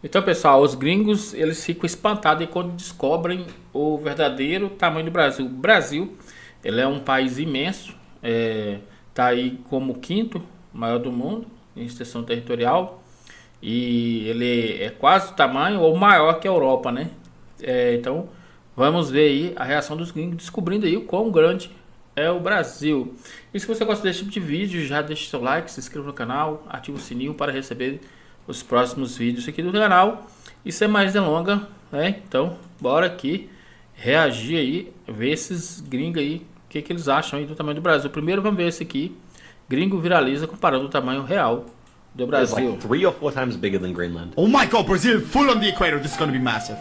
Então, pessoal, os gringos eles ficam espantados quando descobrem o verdadeiro tamanho do Brasil. O Brasil, ele é um país imenso, tá aí como o quinto maior do mundo em extensão territorial e ele é quase o tamanho ou maior que a Europa, né? Então, vamos ver aí a reação dos gringos descobrindo aí o quão grande é o Brasil. E se você gosta desse tipo de vídeo, já deixe seu like, se inscreva no canal, ative o sininho para receber os próximos vídeos aqui do canal. E sem mais delongas, né? Então, bora aqui reagir aí, ver esses gringos aí, o que eles acham aí do tamanho do Brasil. Primeiro vamos ver esse aqui, gringo viraliza comparando o tamanho real do It's Brasil. like 3 or 4 times bigger than Greenland. Oh my god, Brazil, full on the equator, this is gonna be massive.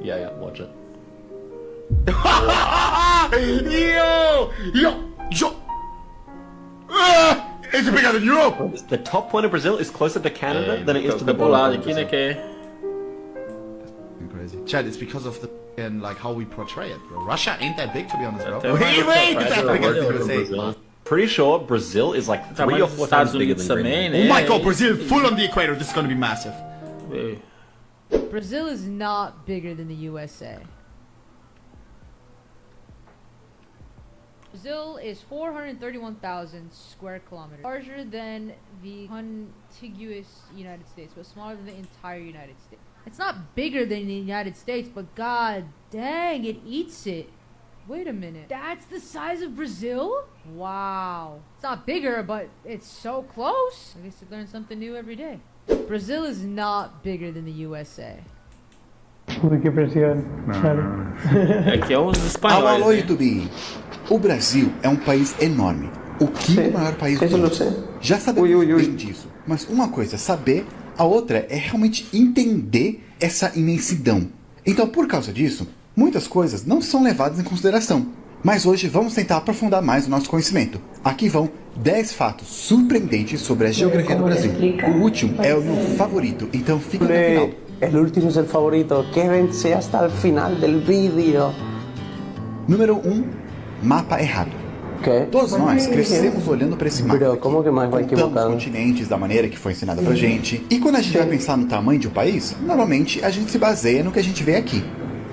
Yeah, watch it. Yo! It's bigger than Europe! The top point of Brazil is closer to Canada than it is to the pro lado bottom. aqui, né, que é Crazy. Chad, it's because of the and like how we portray it, bro. Russia ain't that big, to be honest, bro. Até mais It's as big as you say. Brazil. Pretty sure Brazil is like 3 tamanho or dos 4 times Estados bigger Unidos than também, Greenland. né? Oh my god, Brazil, full on the equator, this is gonna be massive. Brazil is not bigger than the USA. Brazil is 431,000 square kilometers, larger than the contiguous United States, but smaller than the entire United States. It's not bigger than the United States, but god dang, it eats it. Wait a minute, that's the size of Brazil? Wow. It's not bigger, but it's so close. I guess you learn something new every day. Brazil is not bigger than the USA. Uy, qué presión. Claro. Aqui é os Alô, espanhóis, alô, né? YouTube! O Brasil é um país enorme, o quinto maior país do mundo. Já sabemos bem disso, mas uma coisa é saber, a outra é realmente entender essa imensidão. Então, por causa disso, muitas coisas não são levadas em consideração. Mas hoje vamos tentar aprofundar mais o nosso conhecimento. Aqui vão 10 fatos surpreendentes sobre a geografia do Brasil. O último é o meu favorito, então fica até o final. El último es el favorito. Quédense hasta el final del vídeo. Número 1. Mapa errado. ¿Qué? Todos nós crescemos olhando para esse mapa Bro, aqui, como que mais vai contando os equivocado? continentes da maneira que foi ensinada pra gente. E quando a gente vai pensar no tamanho de um país, normalmente a gente se baseia no que a gente vê aqui.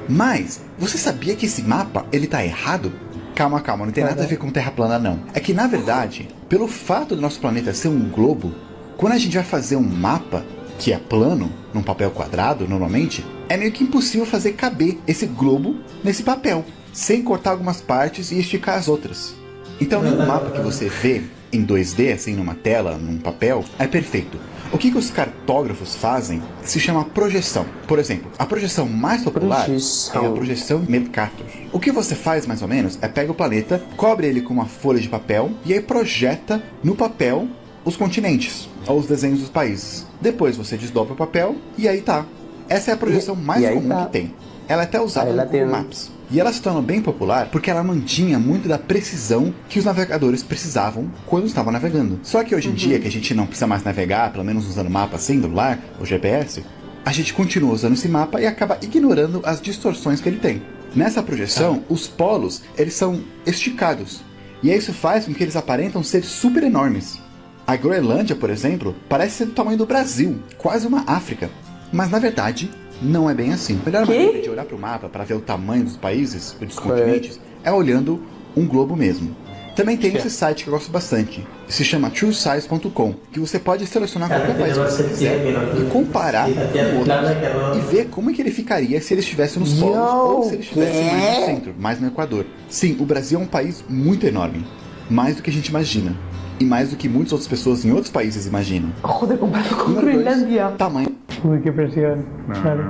Mas, você sabia que esse mapa, ele tá errado? Calma, não tem nada a ver com terra plana não. É que na verdade, pelo fato do nosso planeta ser um globo, quando a gente vai fazer um mapa, que é plano, num papel quadrado normalmente, é meio que impossível fazer caber esse globo nesse papel, sem cortar algumas partes e esticar as outras. Então nenhum mapa que você vê em 2D, assim numa tela, num papel, é perfeito. O que os cartógrafos fazem se chama projeção. Por exemplo, a projeção mais popular é a projeção Mercator. O que você faz mais ou menos é pega o planeta, cobre ele com uma folha de papel e aí projeta no papel os continentes, ou os desenhos dos países. Depois você desdobra o papel e aí tá. Essa é a projeção mais comum que tem. Ela é até usada no Google Maps. E ela se tornou bem popular porque ela mantinha muito da precisão que os navegadores precisavam quando estavam navegando. Só que hoje em dia, que a gente não precisa mais navegar, pelo menos usando mapa assim, do lar, o GPS, a gente continua usando esse mapa e acaba ignorando as distorções que ele tem. Nessa projeção, os polos, eles são esticados. E isso faz com que eles aparentam ser super enormes. A Groenlândia, por exemplo, parece ser do tamanho do Brasil, quase uma África. Mas na verdade, não é bem assim. A melhor maneira de olhar para o mapa para ver o tamanho dos países, dos continentes, é olhando um globo mesmo. Também tem esse site que eu gosto bastante, se chama truesize.com, que você pode selecionar qualquer país que você quiser e comparar com outros e ver como é que ele ficaria se ele estivesse nos polos ou se ele estivesse mais no centro, mais no Equador. Sim, o Brasil é um país muito enorme, mais do que a gente imagina. E mais do que muitas outras pessoas em outros países imaginam. Joder, comparado con Número 2, Groenlandia. tamanho. Uy, qué presión. Claro.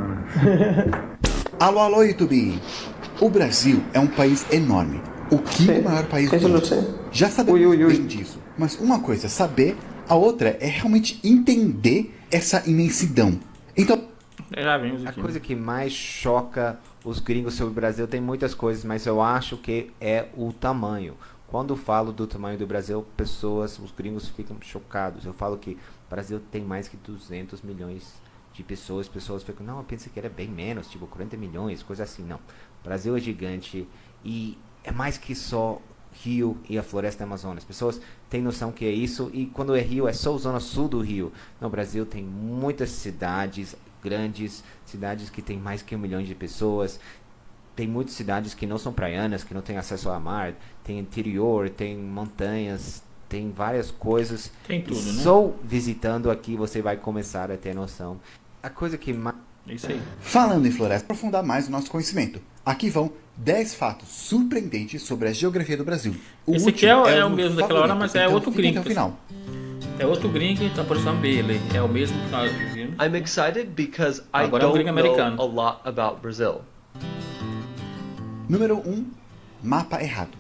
Alô, alô, YouTube! O Brasil é um país enorme, o quinto maior país do mundo. Já sabemos bem disso, mas uma coisa é saber, a outra é realmente entender essa imensidão. Então, Já vimos A aqui. coisa que mais choca os gringos sobre o Brasil tem muitas coisas, mas eu acho que é o tamanho. Quando eu falo do tamanho do Brasil, os gringos ficam chocados. Eu falo que o Brasil tem mais que 200 milhões de pessoas. Pessoas ficam, não, eu pensei que era bem menos, tipo 40 milhões, coisa assim. Não, o Brasil é gigante e é mais que só Rio e a floresta amazônica. As pessoas têm noção que é isso, e quando é Rio, é só a zona sul do Rio. No Brasil tem muitas cidades, grandes, cidades que tem mais que 1 milhão de pessoas. Tem muitas cidades que não são praianas, que não têm acesso ao mar, tem interior, tem montanhas, tem várias coisas. Tem tudo, né? Só visitando aqui você vai começar a ter noção. A coisa que mais... Isso aí. Falando em floresta, aprofundar mais o nosso conhecimento. Aqui vão 10 fatos surpreendentes sobre a geografia do Brasil. Esse aqui último é o meu mesmo daquela hora, favorito, mas é então outro fiquem gringo. até o final. É outro gringo, então por isso é ele. É o mesmo que nós vimos. I'm excited because I Agora é um don't gringo know americano. a lot about Brazil. Número 1. Mapa errado.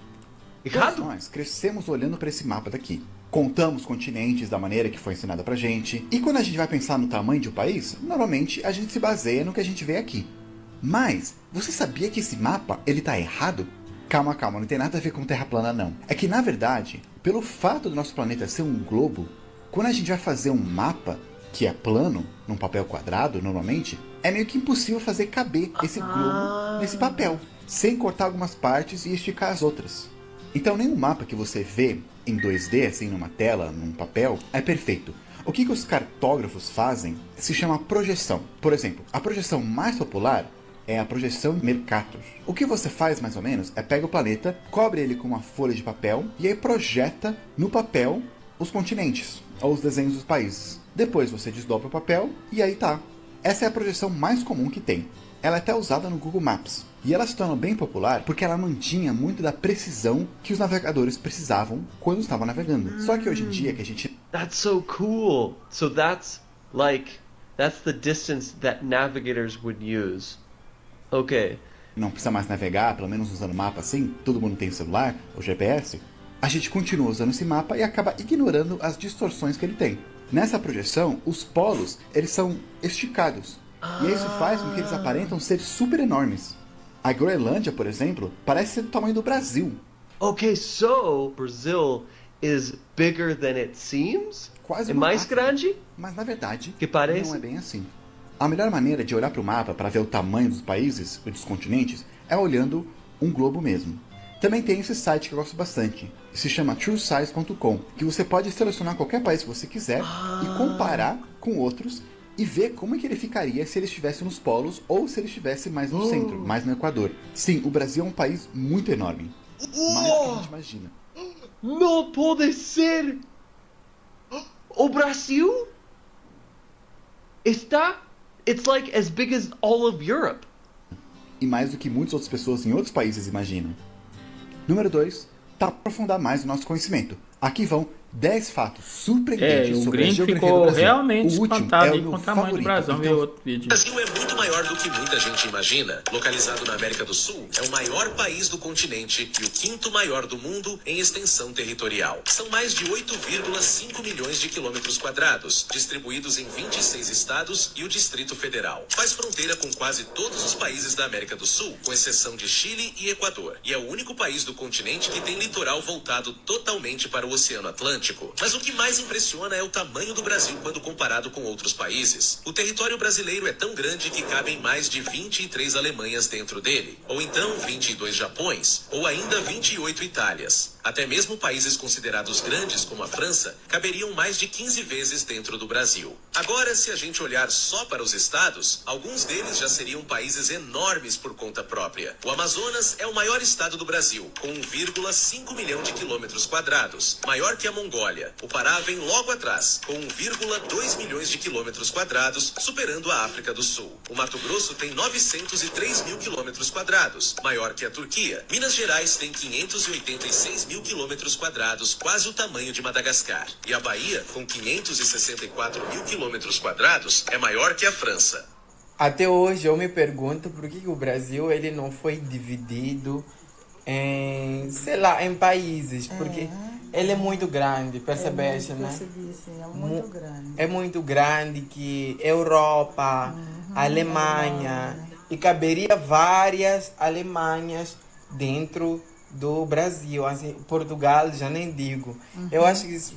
Todos Errado? nós crescemos olhando para esse mapa daqui. Contamos continentes da maneira que foi ensinada pra gente. E quando a gente vai pensar no tamanho de um país, normalmente a gente se baseia no que a gente vê aqui. Mas, você sabia que esse mapa, ele tá errado? Calma, não tem nada a ver com terra plana não. É que na verdade, pelo fato do nosso planeta ser um globo, quando a gente vai fazer um mapa, que é plano, num papel quadrado normalmente, é meio que impossível fazer caber esse globo nesse papel, sem cortar algumas partes e esticar as outras. Então nenhum mapa que você vê em 2D, assim, numa tela, num papel, é perfeito. O que os cartógrafos fazem se chama projeção. Por exemplo, a projeção mais popular é a projeção Mercator. O que você faz, mais ou menos, é pega o planeta, cobre ele com uma folha de papel e aí projeta no papel os continentes, ou os desenhos dos países. Depois você desdobra o papel e aí tá. Essa é a projeção mais comum que tem. Ela é até usada no Google Maps. E ela se tornou bem popular porque ela mantinha muito da precisão que os navegadores precisavam quando estavam navegando. Só que hoje em dia que a gente... That's so cool. So that's the distance that navigators would use. Okay. não precisa mais navegar, pelo menos usando mapa assim, todo mundo tem celular, ou GPS, a gente continua usando esse mapa e acaba ignorando as distorções que ele tem. Nessa projeção, os polos, eles são esticados. E isso faz com que eles aparentam ser super enormes. A Groenlândia, por exemplo, parece ser do tamanho do Brasil. Okay, so Brazil is bigger than it seems? Quase É uma mais África. grande? Mas na verdade, Que parece? não é bem assim. A melhor maneira de olhar para o mapa para ver o tamanho dos países e dos continentes é olhando um globo mesmo. Também tem esse site que eu gosto bastante, que se chama truesize.com, que você pode selecionar qualquer país que você quiser e comparar com outros e ver como é que ele ficaria se ele estivesse nos polos ou se ele estivesse mais no centro, mais no Equador. Sim, o Brasil é um país muito enorme. Mais do que a gente imagina. Não pode ser! O Brasil está... It's like as big as all of Europe. E mais do que muitas outras pessoas em outros países imaginam. Número 2, para aprofundar mais o nosso conhecimento. Aqui vão 10 fatos surpreendentes O sobre a gringo geografia ficou do Brasil. realmente O último espantado é o aí meu com o tamanho do favorito, Brasil. então Viu outro vídeo. O Brasil é muito maior do que muita gente imagina. Localizado na América do Sul, é o maior país do continente e o quinto maior do mundo em extensão territorial. São mais de 8,5 milhões de quilômetros quadrados, distribuídos em 26 estados e o Distrito Federal. Faz fronteira com quase todos os países da América do Sul, com exceção de Chile e Equador. E é o único país do continente que tem litoral voltado totalmente para o Oceano Atlântico. Mas o que mais impressiona é o tamanho do Brasil quando comparado com outros países. O território brasileiro é tão grande que cabem mais de 23 Alemanhas dentro dele, ou então 22 Japões, ou ainda 28 Itálias. Até mesmo países considerados grandes como a França caberiam mais de 15 vezes dentro do Brasil. Agora, se a gente olhar só para os estados, alguns deles já seriam países enormes por conta própria. O Amazonas é o maior estado do Brasil, com 1,5 milhão de quilômetros quadrados, maior que a Mongólia. O Pará vem logo atrás, com 1,2 milhões de quilômetros quadrados, superando a África do Sul. O Mato Grosso tem 903 mil quilômetros quadrados, maior que a Turquia. Minas Gerais tem 586 mil quilômetros quadrados, quase o tamanho de Madagascar. E a Bahia, com 564 mil quilômetros quadrados, é maior que a França. Até hoje eu me pergunto por que o Brasil ele não foi dividido em, sei lá, em países, porque ele é muito grande, percebeste, né? Percebi, sim, é muito grande. É muito grande que Europa, Alemanha, e caberia várias Alemanhas dentro do Brasil, assim, Portugal já nem digo. Eu acho que isso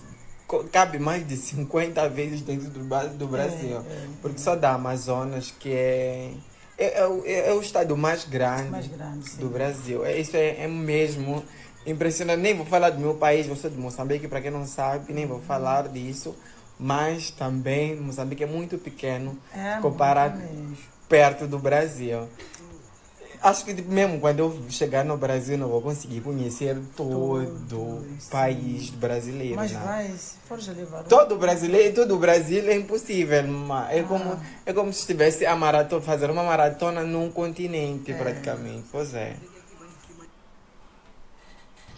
cabe mais de 50 vezes dentro do Brasil, porque só da Amazonas, que é o estado mais grande do Brasil. Isso é mesmo impressionante. Nem vou falar do meu país, eu sou de Moçambique, para quem não sabe, nem vou falar disso, mas também Moçambique é muito pequeno É, comparado muito mesmo. perto do Brasil. Acho que tipo, mesmo quando eu chegar no Brasil não vou conseguir conhecer todo o país brasileiro. Mas né? vai, se for já levar Todo brasileiro, todo o Brasil é impossível, mas é como se estivesse a fazer uma maratona num continente praticamente. Pois é.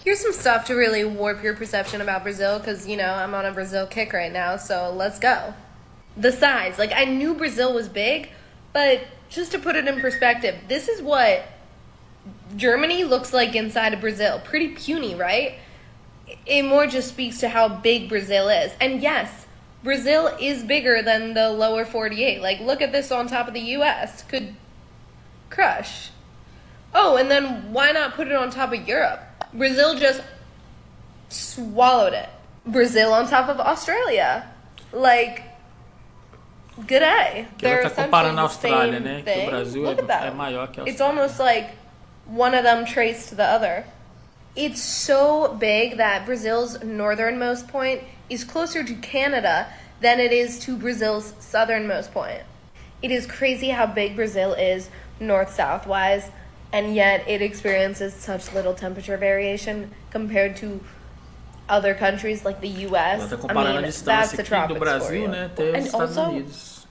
Here's some stuff to really warp your perception about Brazil, because, you know, I'm on a Brazil kick right now, so let's go. The size. Like, I knew Brazil was big, but just to put it in perspective, this is what Germany looks like inside of Brazil. Pretty puny, right? It more just speaks to how big Brazil is. And yes, Brazil is bigger than the lower 48. Like, look at this on top of the US. Could crush. Oh, and then why not put it on top of Europe? Brazil just swallowed it. Brazil on top of Australia. Like, good day. Que ela They're tá comparando a essentially Austrália, the né? same Que o thing. Brasil Look at é that. maior que a It's Austrália. almost like one of them traced to the other. It's so big that Brazil's northernmost point is closer to Canada than it is to Brazil's southernmost point. It is crazy how big Brazil is north-south wise, and yet it experiences such little temperature variation compared to other countries like the US. Ela tá I comparando a mean, that's distância the aqui tropics do for Brasil, you. né, até os And Estados also, Unidos.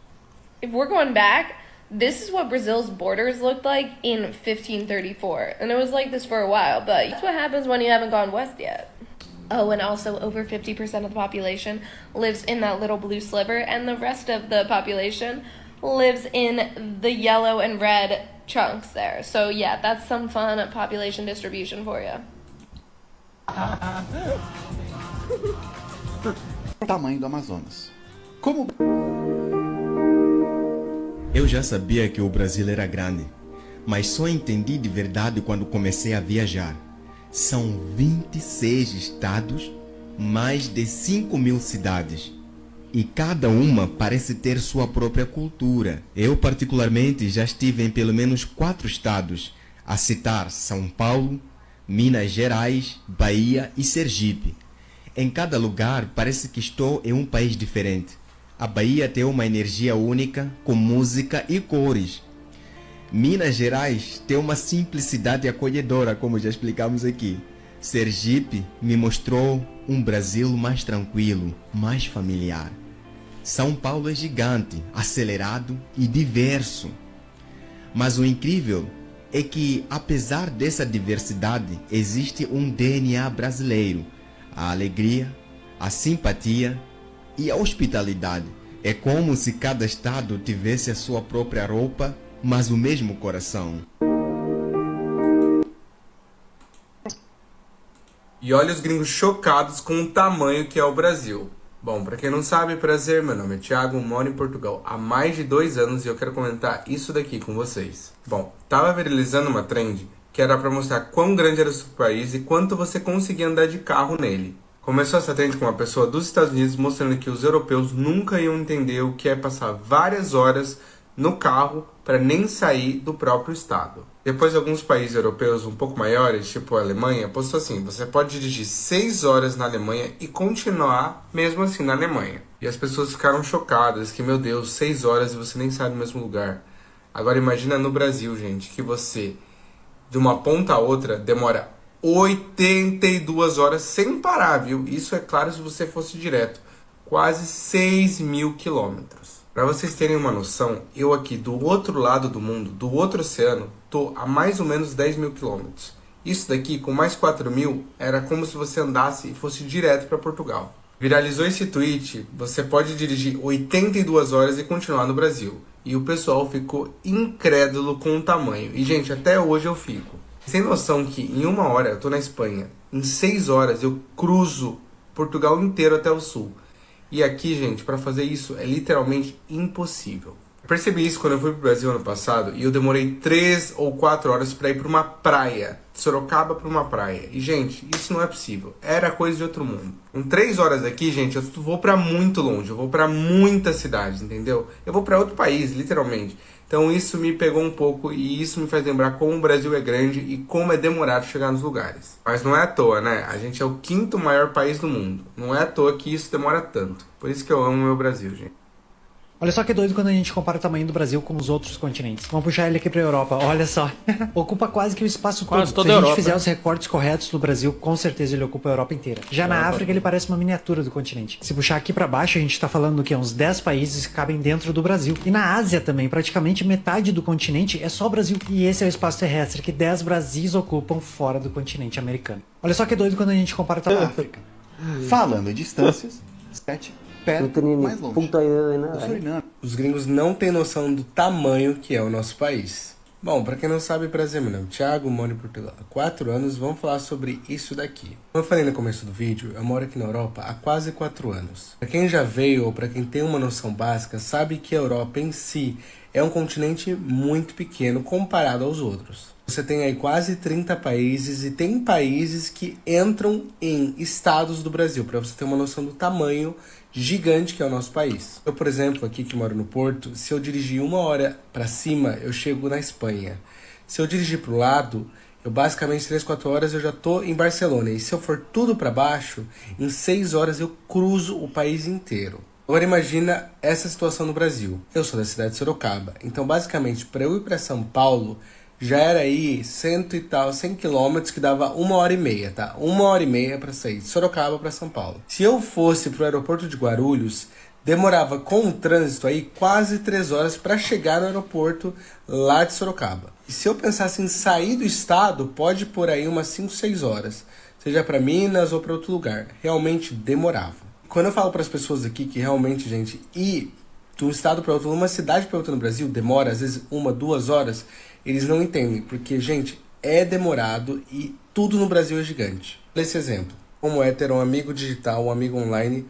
if we're going back, this is what Brazil's borders looked like in 1534. And it was like this for a while, but that's what happens when you haven't gone west yet. Oh, and also over 50% of the population lives in that little blue sliver, and the rest of the population lives in the yellow and red chunks there. So yeah, that's some fun population distribution for you. Tamanho do Amazonas. Como Eu já sabia que o Brasil era grande, mas só entendi de verdade quando comecei a viajar. São 26 estados, mais de 5.000 cidades. E cada uma parece ter sua própria cultura. Eu, particularmente, já estive em pelo menos 4 estados, a citar São Paulo, Minas Gerais, Bahia e Sergipe. Em cada lugar parece que estou em um país diferente. A Bahia tem uma energia única, com música e cores. Minas Gerais tem uma simplicidade acolhedora, como já explicamos aqui. Sergipe me mostrou um Brasil mais tranquilo, mais familiar. São Paulo é gigante, acelerado e diverso. Mas o incrível é que, apesar dessa diversidade, existe um DNA brasileiro. A alegria, a simpatia e a hospitalidade. É como se cada estado tivesse a sua própria roupa, mas o mesmo coração. E olha os gringos chocados com o tamanho que é o Brasil. Bom, pra quem não sabe, prazer, meu nome é Thiago, moro em Portugal há mais de 2 anos e eu quero comentar isso daqui com vocês. Bom, tava viralizando uma trend que era pra mostrar quão grande era o seu país e quanto você conseguia andar de carro nele. Começou essa trend com uma pessoa dos Estados Unidos mostrando que os europeus nunca iam entender o que é passar várias horas no carro para nem sair do próprio estado. Depois, alguns países europeus um pouco maiores, tipo a Alemanha, postou assim: você pode dirigir 6 horas na Alemanha e continuar mesmo assim na Alemanha. E as pessoas ficaram chocadas, que meu Deus, 6 horas e você nem sai do mesmo lugar. Agora imagina no Brasil, gente, que você, de uma ponta a outra, demora 82 horas sem parar, viu? Isso é claro se você fosse direto. Quase 6.000 quilômetros. Para vocês terem uma noção, eu aqui do outro lado do mundo, do outro oceano, tô a mais ou menos 10.000 quilômetros. Isso daqui, com mais 4.000, era como se você andasse e fosse direto para Portugal. Viralizou esse tweet, você pode dirigir 82 horas e continuar no Brasil. E o pessoal ficou incrédulo com o tamanho. E, gente, até hoje eu fico. Sem noção que em 1 hora eu tô na Espanha, em 6 horas eu cruzo Portugal inteiro até o sul. E aqui, gente, para fazer isso é literalmente impossível. Eu percebi isso quando eu fui pro Brasil ano passado e eu demorei 3 ou 4 horas para ir para uma praia. De Sorocaba para uma praia. E, gente, isso não é possível. Era coisa de outro mundo. Com 3 horas daqui, gente, eu vou para muito longe. Eu vou para muitas cidades, entendeu? Eu vou para outro país, literalmente. Então isso me pegou um pouco e isso me faz lembrar como o Brasil é grande e como é demorado chegar nos lugares. Mas não é à toa, né? A gente é o 5º maior país do mundo. Não é à toa que isso demora tanto. Por isso que eu amo o meu Brasil, gente. Olha só que doido quando a gente compara o tamanho do Brasil com os outros continentes. Vamos puxar ele aqui pra Europa, olha só. Ocupa quase que o espaço Quase todo. toda Se a a gente Europa, fizer né? os recortes corretos do Brasil, com certeza ele ocupa a Europa inteira. Já na África ele parece uma miniatura do continente. Se puxar aqui pra baixo, a gente tá falando que uns 10 países que cabem dentro do Brasil. E na Ásia também, praticamente metade do continente é só o Brasil. E esse é o espaço terrestre que 10 Brasis ocupam fora do continente americano. Olha só que doido quando a gente compara a África. Falando em distâncias, 7 pé mais longe. Puta ideia de O nada. Suriname. Os gringos não têm noção do tamanho que é o nosso país. Bom, pra quem não sabe, prazer, meu nome é Thiago, moro em Portugal há 4 anos, vamos falar sobre isso daqui. Como eu falei no começo do vídeo, eu moro aqui na Europa há quase 4 anos. Pra quem já veio ou pra quem tem uma noção básica, sabe que a Europa em si é um continente muito pequeno comparado aos outros. Você tem aí quase 30 países e tem países que entram em estados do Brasil, pra você ter uma noção do tamanho gigante que é o nosso país. Eu, por exemplo, aqui que moro no Porto, se eu dirigir 1 hora pra cima, eu chego na Espanha. Se eu dirigir pro lado, eu basicamente 3, 4 horas eu já tô em Barcelona. E se eu for tudo pra baixo, em 6 horas eu cruzo o país inteiro. Agora imagina essa situação no Brasil. Eu sou da cidade de Sorocaba, então basicamente para eu ir para São Paulo já era aí 100 quilômetros que dava 1h30, tá? 1h30 para sair de Sorocaba para São Paulo. Se eu fosse pro aeroporto de Guarulhos, demorava com o trânsito aí quase 3 horas para chegar no aeroporto lá de Sorocaba. E se eu pensasse em sair do estado, pode por aí umas 5, 6 horas, seja para Minas ou para outro lugar. Realmente demorava. Quando eu falo para as pessoas aqui que realmente, gente, ir de um estado para outro, uma cidade para outra no Brasil, demora às vezes 1, 2 horas, eles não entendem, porque, gente, é demorado e tudo no Brasil é gigante. Olha esse exemplo. Como é ter um amigo digital, um amigo online,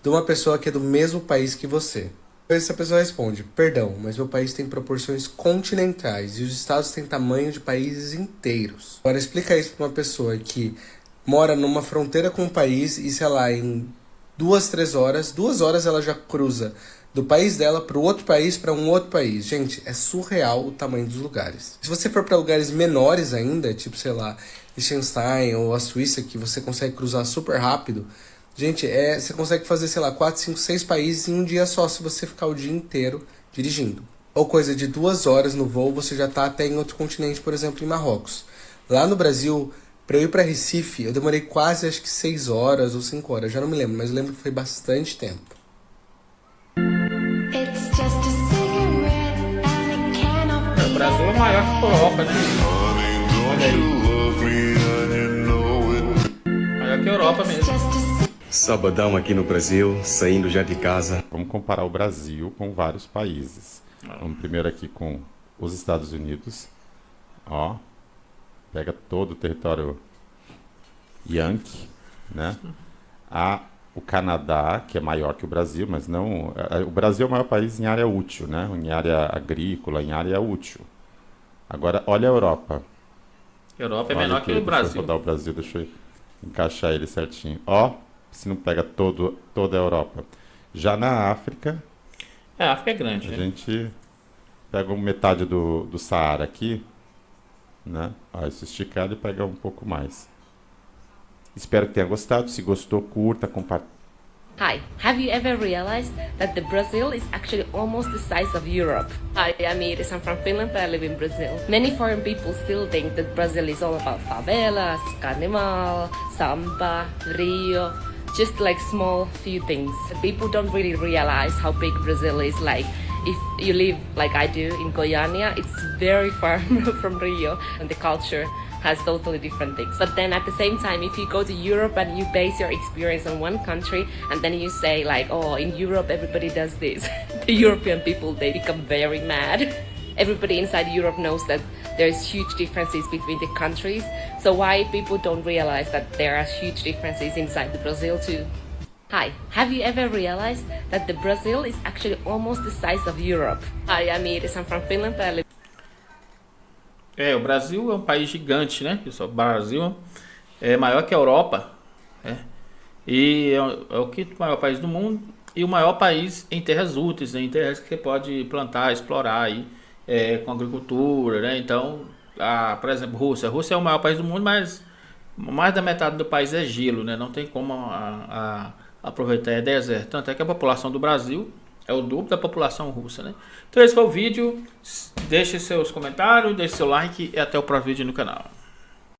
de uma pessoa que é do mesmo país que você? Essa pessoa responde, perdão, mas meu país tem proporções continentais e os estados têm tamanho de países inteiros. Agora explica isso para uma pessoa que mora numa fronteira com um país e, sei lá, em 2, 3 horas, 2 horas ela já cruza do país dela para o outro país, para um outro país. Gente, é surreal o tamanho dos lugares. Se você for para lugares menores ainda, tipo, sei lá, Liechtenstein ou a Suíça, que você consegue cruzar super rápido, gente, você consegue fazer, sei lá, 4, 5, 6 países em um dia só, se você ficar o dia inteiro dirigindo. Ou coisa de 2 horas no voo, você já tá até em outro continente, por exemplo, em Marrocos. Lá no Brasil, para eu ir para Recife, eu demorei quase, acho que 6 horas ou 5 horas, já não me lembro, mas eu lembro que foi bastante tempo. O Brasil é maior que a Europa, né? Olha aí. Maior que a Europa mesmo. Sabadão aqui no Brasil, saindo já de casa. Vamos comparar o Brasil com vários países. Vamos primeiro aqui com os Estados Unidos. Ó, pega todo o território Yankee, né? O Canadá, que é maior que o Brasil, mas não... O Brasil é o maior país em área útil, né? Em área agrícola, em área útil. Agora, olha a Europa. A Europa é menor que o Brasil. Deixa eu rodar o Brasil, deixa eu encaixar ele certinho. Ó, se não pega toda a Europa. Já na África... A África é grande, A né? gente pega metade do Saara aqui, né? Ó, se esticar, ele pega um pouco mais. Espero que tenha gostado. Se gostou, curta, compartilhe. Hi, have you ever realized that the Brazil is actually almost the size of Europe? Hi, I'm Iris. I'm from Finland, but I live in Brazil. Many foreign people still think that Brazil is all about favelas, carnival, samba, Rio, just like small few things. People don't really realize how big Brazil is. Like, if you live like I do in Goiânia, it's very far from Rio, and the culture has totally different things. But then at the same time, if you go to Europe and you base your experience on one country, and then you say like, oh, in Europe everybody does this, the European people, they become very mad. Everybody inside Europe knows that there's huge differences between the countries. So why people don't realize that there are huge differences inside the Brazil too? Hi, have you ever realized that the Brazil is actually almost the size of Europe? Hi, I'm Iris. I'm from Finland, but I live... O Brasil é um país gigante, né, pessoal? O Brasil é maior que a Europa, né? E é o quinto maior país do mundo e o maior país em terras úteis, né? Em terras que você pode plantar, explorar aí, com agricultura, né? Então, por exemplo, Rússia. A Rússia é o maior país do mundo, mas mais da metade do país é gelo, né? Não tem como a aproveitar, é deserto. Tanto é que a população do Brasil é o dobro da população russa, né? Então esse foi o vídeo. Deixe seus comentários, deixe seu like e até o próximo vídeo no canal.